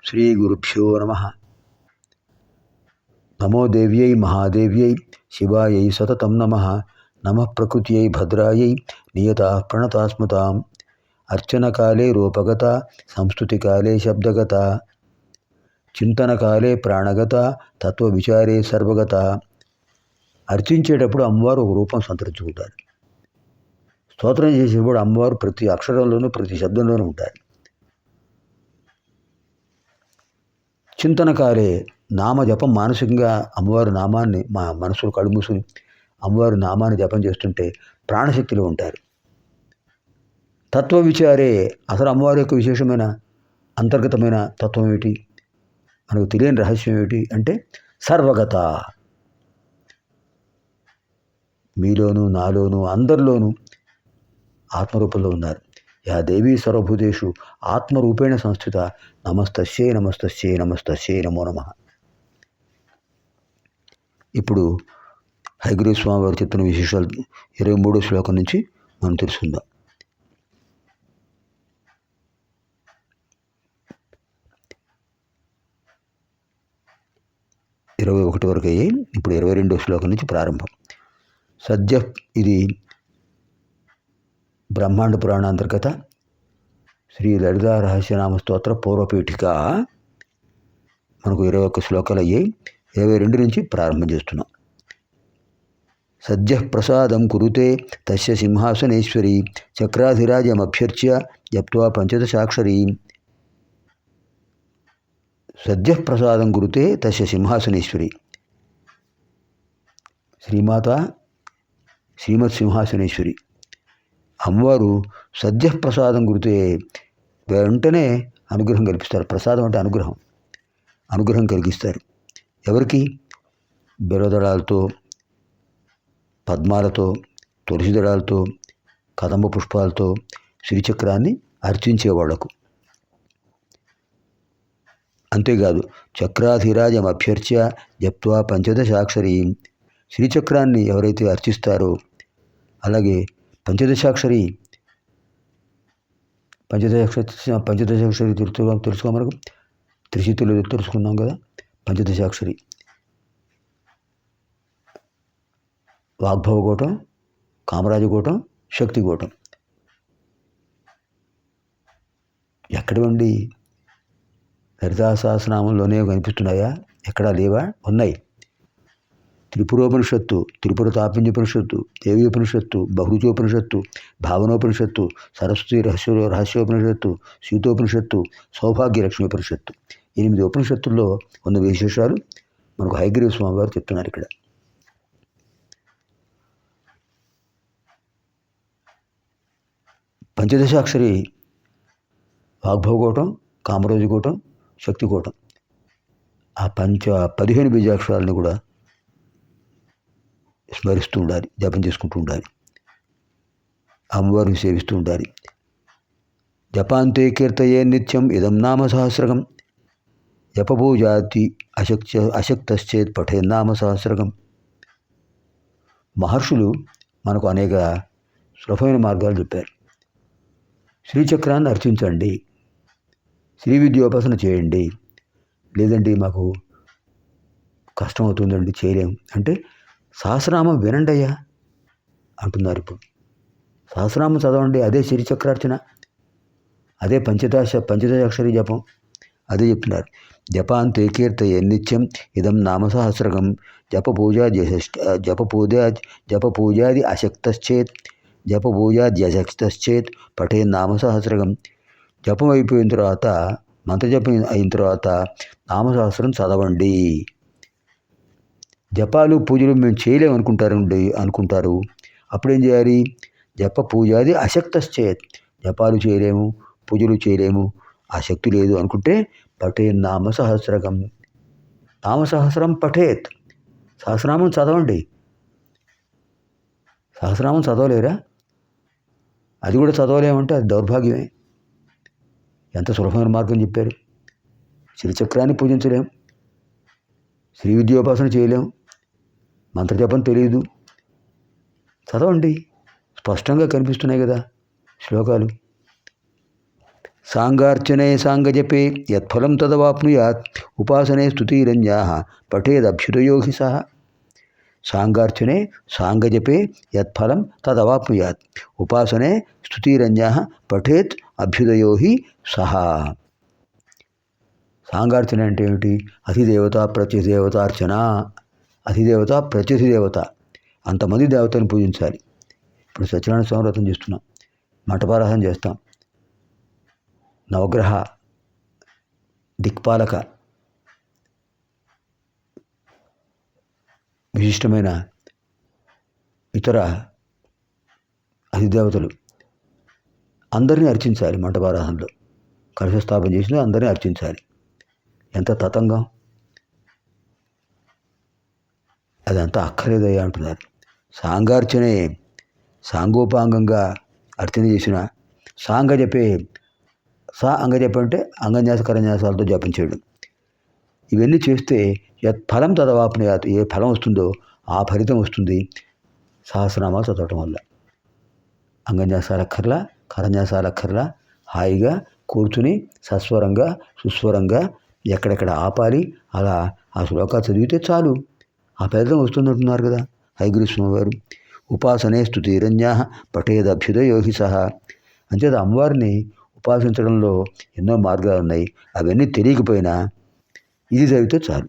శ్రీగురుభ్యో నమః. నమో దేవ్యై మహాదేవ్యై శివాయై సతతం నమః. నమః ప్రకృత్యై భద్రాయై నియతా ప్రణతాస్మతాం. అర్చనకాలే రూపగత, సంస్తుతికాలే శబ్దగత, చింతనకాలే ప్రాణగత, తత్వవిచారే సర్వగత. అర్చించేటప్పుడు అమ్మవారు ఒక రూపం సంతరించుకుంటారు. స్తోత్రం చేసేటప్పుడు అమ్మవారు ప్రతి అక్షరంలోనూ ప్రతి శబ్దంలోనూ ఉంటారు. చింతనకాలే నామజపం మానసికంగా అమ్మవారి నామాన్ని మా మనసులో కళ్ళు మూసుకుని అమ్మవారి నామాన్ని జపం చేస్తుంటే ప్రాణశక్తిలో ఉంటారు. తత్వ విచారే అసలు అమ్మవారి యొక్క విశేషమైన అంతర్గతమైన తత్వం ఏమిటి, మనకు తెలియని రహస్యం ఏమిటి అంటే సర్వగత. మీలోనూ నాలోనూ అందరిలోనూ ఆత్మరూపంలో ఉన్నారు. యా దేవీ సర్వభూతేషు ఆత్మరూపేణ సంస్థిత. నమస్తస్యై నమస్తస్యై నమస్తస్యై నమో నమః. ఇప్పుడు హయగ్రీవ స్వామి వారు చెప్తున్న విశేషాలు 23వ శ్లోకం నుంచి మనం తెలుసుకుందాం. ఇరవై 21 వరకు అయ్యాయి. ఇప్పుడు 22వ శ్లోకం నుంచి ప్రారంభం. సద్య ఇది బ్రహ్మాండ పురాణాంతర్గత శ్రీ లలితా రహస్యనామ స్తోత్ర పూర్వపీఠిక. మనకు 21 శ్లోకాలు అయ్యాయి. 22 నుంచి ప్రారంభం చేస్తున్నాం. సద్య ప్రసాదం కురుతే తస్య సింహాసనేశ్వరి చక్రాధిరాజమభ్యర్చ్య జప్త్వా పంచదశాక్షరీ. సద్య ప్రసాదం కురుతే తస్య సింహాసనేశ్వరి. శ్రీమాత శ్రీమత్ సింహాసనేశ్వరి అమ్మవారు సద్య ప్రసాదం కురితే వెంటనే అనుగ్రహం కల్పిస్తారు. ప్రసాదం అంటే అనుగ్రహం కలిగిస్తారు. ఎవరికి? బిరదళాలతో, పద్మాలతో, తులసి దళాలతో, కదంబ పుష్పాలతో శ్రీచక్రాన్ని అర్చించేవాళ్లకు. అంతేకాదు చక్రాధిరాజం అభ్యర్చ్య జప్త్వా పంచదశాక్షరీ. శ్రీచక్రాన్ని ఎవరైతే అర్చిస్తారో, అలాగే పంచదశాక్షరి తెలుసుకో మనకు త్రిశితులు తెలుసుకున్నాం కదా. పంచదశాక్షరి వాగ్భవగూటం, కామరాజగూటం, శక్తిగూటం. ఎక్కడ ఉండి లలితా సహస్రనామంలోనే కనిపిస్తున్నాయా? ఎక్కడా లేవా? ఉన్నాయి. త్రిపురోపనిషత్తు, త్రిపుర తాపింజోపనిషత్తు, దేవీపనిషత్తు, బహురుచోపనిషత్తు, భావనోపనిషత్తు, సరస్వతి రహస్యోపనిషత్తు, సీతోపనిషత్తు, సౌభాగ్యలక్ష్మి ఉపనిషత్తు. 8 ఉపనిషత్తుల్లో ఉన్న విశేషాలు మనకు హయగ్రీవ స్వామి వారు చెప్తున్నారు ఇక్కడ. పంచదశాక్షరి వాగ్భవగూటం, కామరాజగూటం, శక్తిగూటం. ఆ 15 బీజాక్షరాలను కూడా స్మరిస్తూ ఉండాలి, జపం చేసుకుంటూ ఉండాలి, అమ్మవారిని సేవిస్తూ ఉండాలి. జపాంతే కీర్తయే నిత్యం ఇదం నామ సహస్రకం. జపభూజాతి అశక్తశ్చేత్ పఠే నామ సహస్రకం. మహర్షులు మనకు అనేక సులభమైన మార్గాలు చెప్పారు. శ్రీచక్రాన్ని అర్చించండి, శ్రీ విద్యోపాసన చేయండి, లేదండి మాకు కష్టం అవుతుందండి చేయలేం అంటే సహస్రనామం వినండి అయ్యా అంటున్నారు. ఇప్పుడు సహస్రనామం చదవండి, అదే శ్రీచక్రార్చన, అదే పంచదశాక్షరి జపం, అదే చెప్తున్నారు. జపాంతే కీర్తయే నిత్యం ఇదం నామ సహస్రకం. జపపూజాది అశక్తశ్చేత్ పఠే నామ సహస్రకం. జపం అయిపోయిన తర్వాత, మంత్రజపం అయిన తర్వాత నామసహస్రం చదవండి. జపాలు పూజలు మేము చేయలేము అనుకుంటారు. అప్పుడేం చేయాలి? జప పూజాది అశక్తశ్చేత్. జపాలు చేయలేము, పూజలు చేయలేము, ఆ శక్తి లేదు అనుకుంటే పఠే నామ సహస్రకం. నామసహస్రం పఠేత్. సహస్రనామం చదవండి. సహస్రనామం చదవలేరా? అది కూడా చదవలేమంటే అది దౌర్భాగ్యమే. ఎంత సులభమైన మార్గం చెప్పారు. శ్రీచక్రాన్ని పూజించలేం, శ్రీ విద్యోపాసన చేయలేం, మంత్రజపం తెలియదు. చదవండి, స్పష్టంగా కనిపిస్తున్నాయి కదా శ్లోకాలు. సాంగార్చనే సాంగజపే యత్ఫలం తదవాప్నుయాత్ ఉపాసనే స్తుతిరంజాః పఠేదభ్యుదయో హి సహ. సాంగార్చనే సాంగజపే యత్ఫలం తదవాప్నుయాత్ ఉపాసనే స్తుతిరంజాః పఠేత్ అభ్యుదయో హి సహ. సాంగార్చన అంటే ఏమిటి? అధిదేవత ప్రత్యధిదేవతార్చన. అధిదేవత ప్రత్యధిదేవత, అంతమంది దేవతలను పూజించాలి. ఇప్పుడు సత్యనారాయణ స్వామి వ్రతం చేస్తున్నాం, మఠపారాధన చేస్తాం, నవగ్రహ దిక్పాలక విశిష్టమైన ఇతర అధిదేవతలు అందరినీ అర్చించాలి. మంటపారాధనలో కలశస్థాపన చేసిన అందరినీ అర్చించాలి. ఎంత తతంగం! అదంతా అక్కర్లేదయ్యా అంటున్నారు. సాంగార్చనే సాంగోపాంగంగా అర్చన చేసిన సాంగ జపే, సా అంగజపం అంటే అంగన్యాస కరన్యాసాలతో జపం చేయడం. ఇవన్నీ చేస్తే యత్ ఫలం తదవాప్నుయాత్, ఏ ఫలం వస్తుందో ఆ ఫలితం వస్తుంది సహస్రనామాలు చదవటం వల్ల. అంగన్యాసాలక్కర్లా, కరన్యాసాలక్కర్లా, హాయిగా కూర్చుని సస్వరంగా సుస్వరంగా ఎక్కడెక్కడ ఆపాలి అలా ఆ శ్లోకాలు చదివితే చాలు, ఆ ఫలితం వస్తుందంటున్నారు కదా హయగ్రీవ స్వామి వారు. ఉపాసనే స్తుతిరంజాః పఠేదభ్యుదయో హి సహ. అంచేత అమ్మవారిని ఉపాసించడంలో ఎన్నో మార్గాలు ఉన్నాయి. అవన్నీ తెలియకపోయినా ఇది చదివితే చాలు.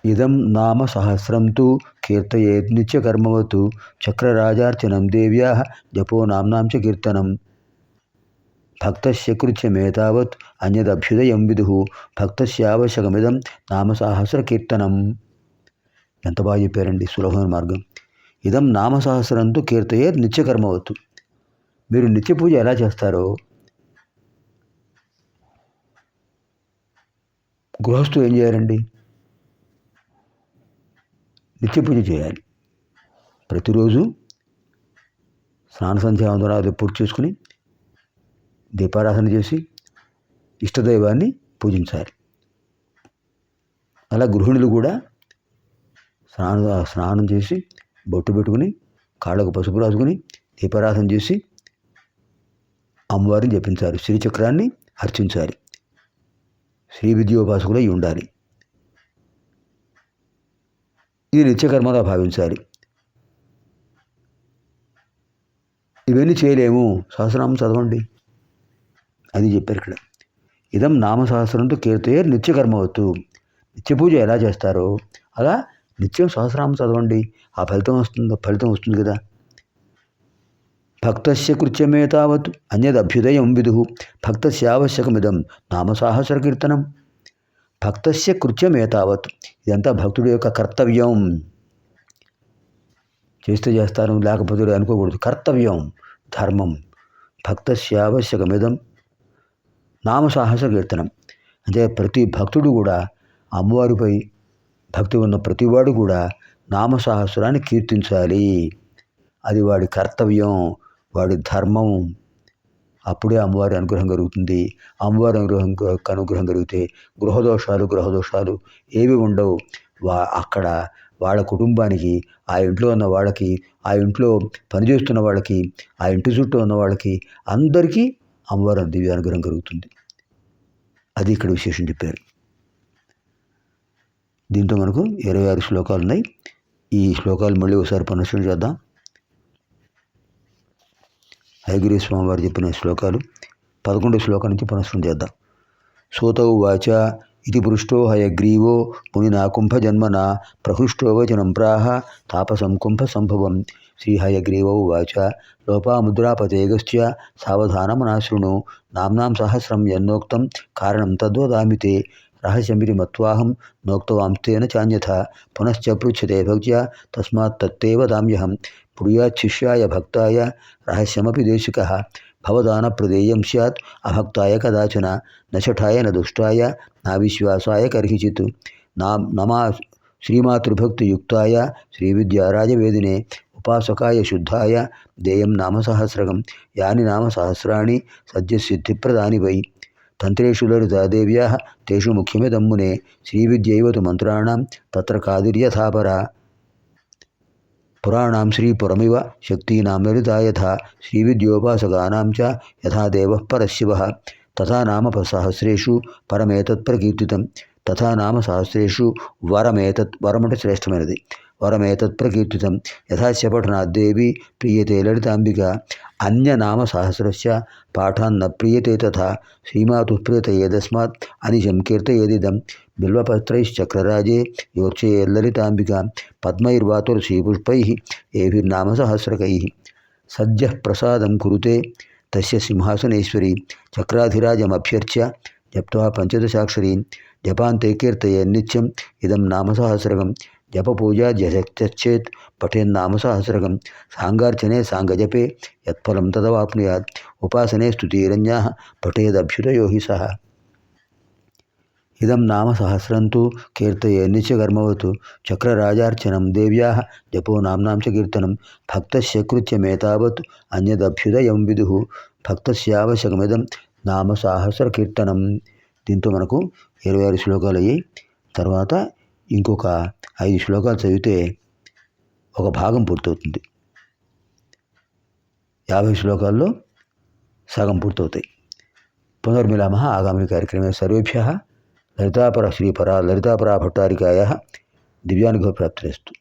ఇదం నామ సహస్రం తు కీర్తయేత్ నిత్యకర్మవతు చక్రరాజార్చనం దేవ్యాః జపో నామ్నాం చ కీర్తనం. భక్తస్య కృత్యమేతావత్ అన్యదభ్యుదయం విదుః భక్తస్యావశ్యకమిదం నామ సహస్ర కీర్తనం. ఎంత బాగా చెప్పారండి, సులభమైన మార్గం. ఇదం నామ సహస్రంతో కీర్తయేత్ నిత్యకర్మవతు. మీరు నిత్య పూజ ఎలా చేస్తారో గృహస్థు ఏం చేయాలండి? నిత్య పూజ చేయాలి. ప్రతిరోజు స్నాన సంధ్యావందనాలు పూర్తి చేసుకుని దీపారాధన చేసి ఇష్టదైవాన్ని పూజించాలి. అలా గృహిణులు కూడా స్నానం చేసి బొట్టు పెట్టుకుని కాళ్ళకు పసుపు రాసుకుని దీపారాధన చేసి అమ్మవారిని జపించాలి, శ్రీచక్రాన్ని అర్చించాలి, శ్రీ విద్యోపాసకులై ఉండాలి. ఇది నిత్యకర్మగా భావించాలి. ఇవన్నీ చేయలేము, సహస్రనామం చదవండి అది చెప్పారు ఇక్కడ. ఇదం నామ సహస్రంతో కీర్తయే నిత్యకర్మవత్తు. నిత్య పూజ ఎలా చేస్తారో అలా నిత్యం సహస్రనామం చదవండి, ఆ ఫలితం వస్తుంది కదా. భక్తస్య కృత్యమే తావత్ అన్యదభ్యుదయం విదుః భక్తస్యావశ్యకమిదం నామ సహస్ర కీర్తనం. భక్తస్య కృత్యమే తావత్, ఇదంతా భక్తుడి యొక్క కర్తవ్యం. చేస్తే చేస్తాను లేకపోతే అనుకోకూడదు, కర్తవ్యం, ధర్మం. భక్తస్యావశ్యకమిదం నామ సహస్ర కీర్తనం అంటే ప్రతి భక్తుడు కూడా, అమ్మవారిపై భక్తి ఉన్న ప్రతివాడు కూడా నామ సహస్రాన్ని కీర్తించాలి. అది వాడి కర్తవ్యం, వాడి ధర్మం. అప్పుడే అమ్మవారి అనుగ్రహం కలుగుతుంది. అమ్మవారి అనుగ్రహం కలిగితే గ్రహదోషాలు ఏవి ఉండవు. అక్కడ వాళ్ళ కుటుంబానికి, ఆ ఇంట్లో ఉన్న వాళ్ళకి, ఆ ఇంట్లో పనిచేస్తున్న వాళ్ళకి, ఆ ఇంటి చుట్టూ ఉన్న వాళ్ళకి అందరికీ అమ్మవారి దివ్య అనుగ్రహం కలుగుతుంది. అది ఇక్కడ విశేషం చెప్పారు. దీంతో మనకు 26 శ్లోకాలు ఉన్నాయి. ఈ శ్లోకాలు మళ్ళీ ఒకసారి పునశ్చరణ చేద్దాం. హయగ్రీవ స్వామి వారు చెప్పిన శ్లోకాలు 11వ శ్లోకం నుంచి పునశ్చరణ చేద్దాం. సోత ఉవాచ ఇది పృష్టో హయగ్రీవో మునినా కుంభజన్మన ప్రహృష్టో వచనం ప్రాహ తాపసం కుంభ సంభవం. శ్రీహయగ్రీవ ఉవాచ లోపాముద్రాపతేగస్య సావధానమనాశృణు నామ్నాం సహస్రం యన్నోక్తం కారణం తద్వదామి తే రహస్యమితి మత్వాహం నోక్తవాంస్తేన చాన్యథ పునశ్చ పృచ్ఛతే భక్త్యా తస్మాత్ తత్తే వదామ్యహం. బ్రూయాచ్ఛిష్యాయ భక్తాయ రహస్యమపి దేశికః భవదాన ప్రదేయం స్యాత్ అభక్తాయ కదాచన నశఠాయ న దుష్టాయ నావిశ్వాసాయ కర్హిచిత్ నమా శ్రీమాతృభక్తియుక్తాయ శ్రీవిద్యారాజవేదినే ఉపాసకాయ శుద్ధాయ దేయం నామ సహస్రకం యాని నామ సహస్రాణి సద్యసిద్ధిప్రదాని వై. తంత్రేషు లలితా దేవ్యాః తేషు ముఖ్యమిదం మునే శ్రీవిద్యైవ తు మంత్రాణాం తత్ర కాదిర్యథాపరా. పురాణాం శ్రీపురమివ శక్తీనాం లలితా యథా శ్రీవిద్యోపాసకానాం చ యథా దేవః పరశివః తథా నామ సహస్రేషు పరమేతత్ ప్రకీర్తితం తథా నామ సహస్రేషు వరమంటే శ్రేష్టమైనది వరమేతత్ ప్రకీర్తితం యథాస్య పఠనాద్దేవి ప్రీయతే లలితాంబిక అన్యనామ సహస్రస్య పాఠాన్న ప్రీయతే తథా శ్రీమాతుః ప్రీయతే యదస్మాత్ అనిశం కీర్తయేదిదం బిల్వపత్రైశ్చక్రరాజే యోర్చయే లలితాంబిక పద్మైర్వా తులసీపుష్పైః ఏభిర్నామ సహస్రకైః సద్యః ప్రసాదం కురుతే తస్య సింహాసనేశ్వరీ చక్రాధిరాజమభ్యర్చ్య జప్త్వా పంచదశాక్షరీం జపాంతే కీర్తయేన్నిత్యం ఇదం నామ సహస్రకం జపపూజా జచేత్ పఠేన్నామ సహస్రకం సాంగార్చనే సాంగజపే యత్ఫలం తదవాప్నుయాత్ ఉపాసనే స్తుతిరన్యాః పఠేదభ్యుదయో హి సహ ఇదం నామ సహస్రంతు కీర్తయేన్నిత్యకర్మవతు చక్రరాజార్చనం దేవ్యాః జపో నామ్నాం చ కీర్తనం భక్తస్య కృత్యమేతావత్ అన్యదభ్యుదయం విదుః భక్తస్యావశ్యకమిదం నామ సహస్ర కీర్తనం. దీంతో మనకు 26 శ్లోకాలు అయ్యాయి. తర్వాత ఇంకొక 5 శ్లోకాలు చదివితే ఒక భాగం పూర్తవుతుంది. 50 శ్లోకాల్లో సగం పూర్తవుతాయి. పునర్మిలామः ఆగామిని కార్యక్రమే. సర్వేభ్యः లలితాపరా భట్టారికాయాः దివ్యానుగ్రహప్రాప్తిరస్తు.